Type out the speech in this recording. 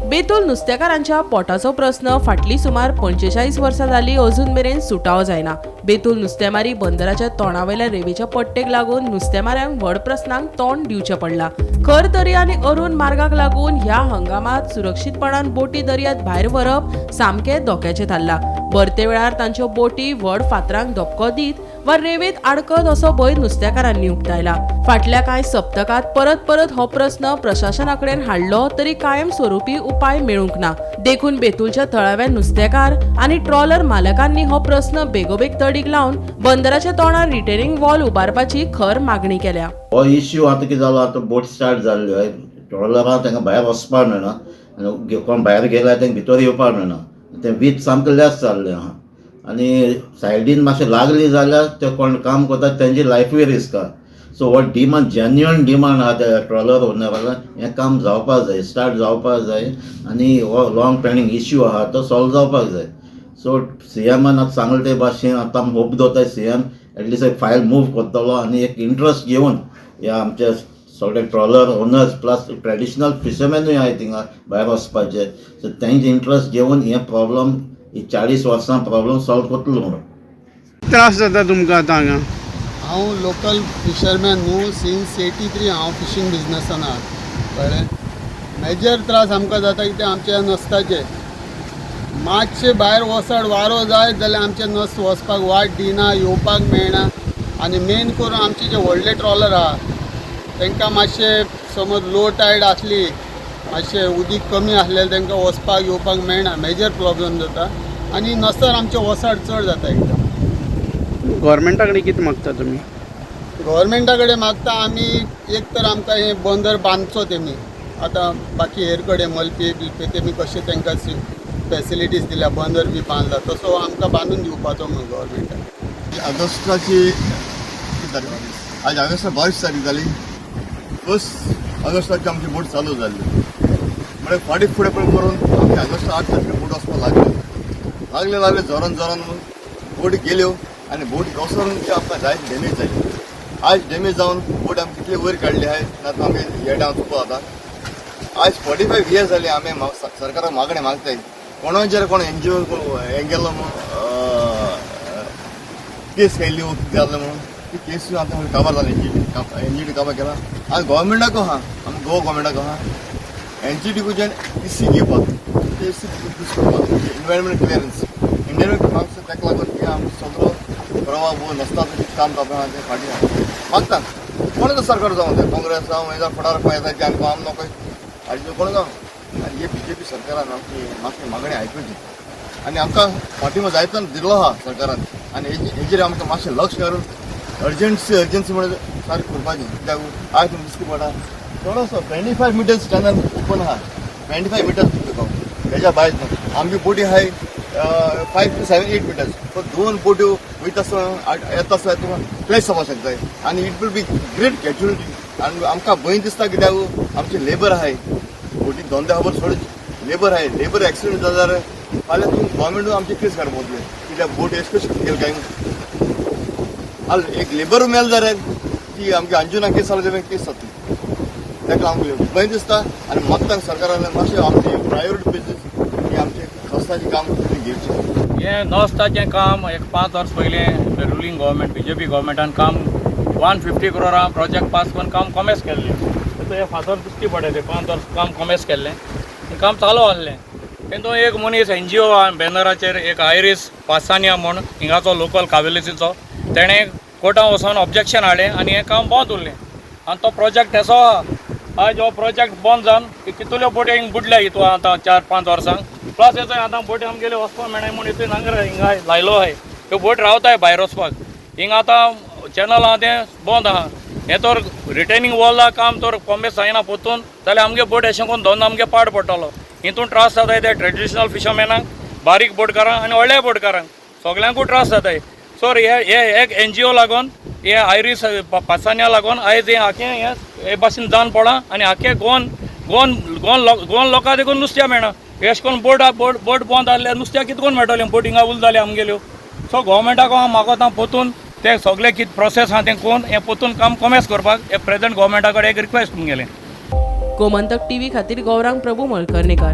बेतूल नुस्तेकारांच्या पोटाचो प्रश्न फाटली सुमार 45 वर्सां जाली अजून मेरेन सुटावो जायना। बेतूल नुस्तेमारी बंदराच्या तोंडावयल्या रेवेच्या पट्टेक लागून नुस्तेमाऱ्यांक व्हड प्रस्नांक तोंड दिवचें पडलां। खर दर्या आनी अरुण मार्गाक लागून ह्या हंगामात सुरक्षीतपणान बोटी दर्यांत भायर व्हरप सामकें धोक्याचें थारलां। भरते वेळार तांच्यो बोटी व्हड फातरांक धपको दीत वा रेवेत आडकत असो भंय नुस्तेकारांनी उक्तायला। फाटल्या कांय सप्तकात परत हो प्रस्न प्रशासनाकडेन हाडलो तरी कायम स्वरुपी उपाय मेळूंक ना। देखून बेतूलच्या थळाव्या नुस्तेकार आनी ट्रॉलर मालकांनी हो प्रस्न बेगोबेग तडीक लावन बंदराच्या तोंडार रिटेनिंग वॉल उबारपाची खर मागणी केल्या। हो इश्यू आता कितें जालो, आता बोट स्टार्ट जाल्ल्यो ट्रॉलरां तांकां भायर वचपाक मेळना आनी कोण भायर गेल्यार तांकां भितर येवपाक मेळना। तें वीज सामकें लेस जाल्लें आहा आनी सायडीन मातशें लागली जाल्यार ते कोण काम करतात तेंची लायफूय रिस्क आहा। सो हो डिमांड जेन्युअन डिमांड आहा त्या ट्रॉलर ओनराक हें काम जावपाक जाय, स्टार्ट जावपाक जाय आनी हो लॉंग पेंडींग इश्यू आहा तो सॉल्व जावपाक जाय। सो सीएमान आतां सांगले ते भाशेन आतां आमी होप दवरताय सीएम एटलिस्ट एक फायल मूव करतलो आनी एक इंट्रस्ट घेवन ह्या आमच्या सगळे ट्रॉलर ओनर्स प्लस ट्रेडिशनल फिशरमॅनूय आहाय थिंगा भायर वचपाचे, सो तेंचे इंट्रस्ट घेवन हें प्रॉब्लम ही 40 वर्सां प्रॉब्लम सॉल्व करतलो म्हणून। त्रास जाता तुमकां आतां हांगा? हांव लोकल फिशरमॅन न्हू, सिन्स 83 हांव फिशींग बिजनसान आहा कळ्ळें। मेजर त्रास आमकां जाता कितें आमच्या नस्ताचे मातशे भायर वचड वारो जाय जाल्यार आमचे नस्त वचपाक वाट दिना, येवपाक मेळना आनी मेन करून आमचे जे व्हडले ट्रॉलर आहा तांकां मातशे समज लो टायड आसली मातशें उदीक कमी आसलें तांकां वचपाक येवपाक मेळना, मेजर प्रॉब्लेम जाता आनी नसर आमचे वसाड चड जाता एकदम। गव्हर्मेंटा कडेन कितें मागता तुमी? गव्हर्मेंटा कडेन मागता आमी एक तर आमकां हें बंदर बांदचो तेमी, आतां बाकी हेर कडेन मलपे बिलपे तेमी कशें तांकां फॅसिलिटीज दिल्या, बंदर बी बांदला तसो आमकां बांदून दिवपाचो म्हणून गव्हर्मेंटान। ऑगस्टाची आज ऑगस्टा 22 तारीख जाली, 1 ऑगस्टाची आमची बोट चालू जाल्ली म्हणजे फाटीं फुडें करून आमी ऑगस्ट 8 तारखेर बोट वचपाक लागले जोरान बोटी गेल्यो आनी बोट वचून आमकां जायत डॅमेज जाली। आज डॅमेज जावन बोट आमी कितले वयर काडली आहाय ना आमी येड्या चुको जाता। आज 45 इयर्स जाली आमी सरकाराक मागणें मागताय कोणाचेर कोण NGO हें गेलो केस केल्ली जालें म्हणून ती केस आतां काबार जाली, NGT काबार केला आनी गव्हर्मेंटाक आहा आमी गोवा गव्हर्मेंटाक आहा NGT EC घेवपाक ते EC करपाक इन्वायरमेंट क्लियरन्स इंडियन मार्क्स ताका लागून की आमी सगळो प्रभाव नसता काम करपाक ते फाटीं आहा मागता कोणाचो सरकार जावं ते काँग्रेस जावं हेजा फुडार येता आमकां काम नको हाजे कोण जावं आनी हे BJP सरकारान आमची मागणी आयकुची आनी आमकां फाटीमा जायतो दिलो आहा सरकारान आनी हेजेर आमकां मातशें लक्ष घालून अर्जन्सी म्हणजे सारकें करपाची। कित्याक आयज तुमी दिसता पडटा थोडोसो 25 मिटर्स चॅनल ओपन आहा, 25 मिटर्स हेज्या भायर आमची बोटी आहाय 5 to 7, 8 मिटर्स, पण 2 बोट्यो वयता येता आसता तुका क्लॅश जावपाक शकताय आनी it will be great casualty आनी आमकां भंय दिसता कित्याक आमचे लेबर आहाय बोटी दोनदा खबर सोड लेबर आहाय, लेबर एक्सिडेंट जाता जाल्यार फाल्यां तूं गव्हर्मेंटूय आमची केस काडपाक वतले कित्याक बोट एश कशी गेल काय एक लेबर मेल जाल्यार ती आमगे अंजुना केस जाल्यार केस जातली ताका आमकां भंय दिसता आनी मागता सरकारान मातशें आमची प्रायोरिटी बेसीस की आमचे रस्त्याचें काम घेवचें। हें नोस्ताचें काम एक 5 वर्स पयलें रुलींग गव्हर्मेंट BJP गव्हर्मेंटान काम 150 करोडां प्रोजेक्ट पास करून काम कॉमेस केल्लें, हे फातर दिश्टी पडटा ते 5 वर्स काम कॉमेस केल्लें काम चालू आसलें। तेतून एक मनीस NGO बॅनराचेर एक आयरिस पासानिया म्हूण हिंगाचो लोकल कावेलीचो तेणें कोर्टान वचून ऑब्जेक्शन हाडलें आनी हें काम बंद उरलें आनी तो प्रोजेक्ट असो आयज हो प्रोजेक्ट बंद जावन कितल्यो बोटी हिंगा बुडल्या हितू आतां 4-5 वर्सांक प्लस हेचो आतां बोटी आमगेल्यो वचपाक मेळना म्हूण हितून नांगर हिंगा लायलो आहाय ह्यो बोट रावताय भायर वचपाक हिंगा आतां चॅनल आहा तें बंद आहा। हें तर रिटेनिंग वॉला काम तर कॉमेस जायना पोतून जाल्यार आमगे बोट अशें करून दोन आमगे पाड पडटलो। हितून त्रास जाताय ते ट्रेडिशनल फिशरमॅनाक, बारीक बोटकारांक आनी व्हडल्या बोटकारांक सगळ्यांकूय त्रास जाताय। सो हे एक NGO लागून हे आयरिस पासानिया लागून आयज हें आखें हे भाशेन जावन पडलां आनी आखें गोवन लोकां देखून नुस्त्या मेळना। अशें करून बोट बंद जाल्यार नुस्त्याक कितें करून मेळटलें, बोटी हिंगा उल जाल्या आमगेल्यो। सो गव्हर्मेंटाक हांव मागता पोतून ते सगळे कितें प्रोसेस आहा तें करून हें पोतून काम कॉमेस करपाक हे प्रेझेंट गव्हर्मेंटा कडेन एक रिक्वेस्ट तुमगेलें। गोमंतक TV खातीर गौरांग प्रभू मळकर्णीकार।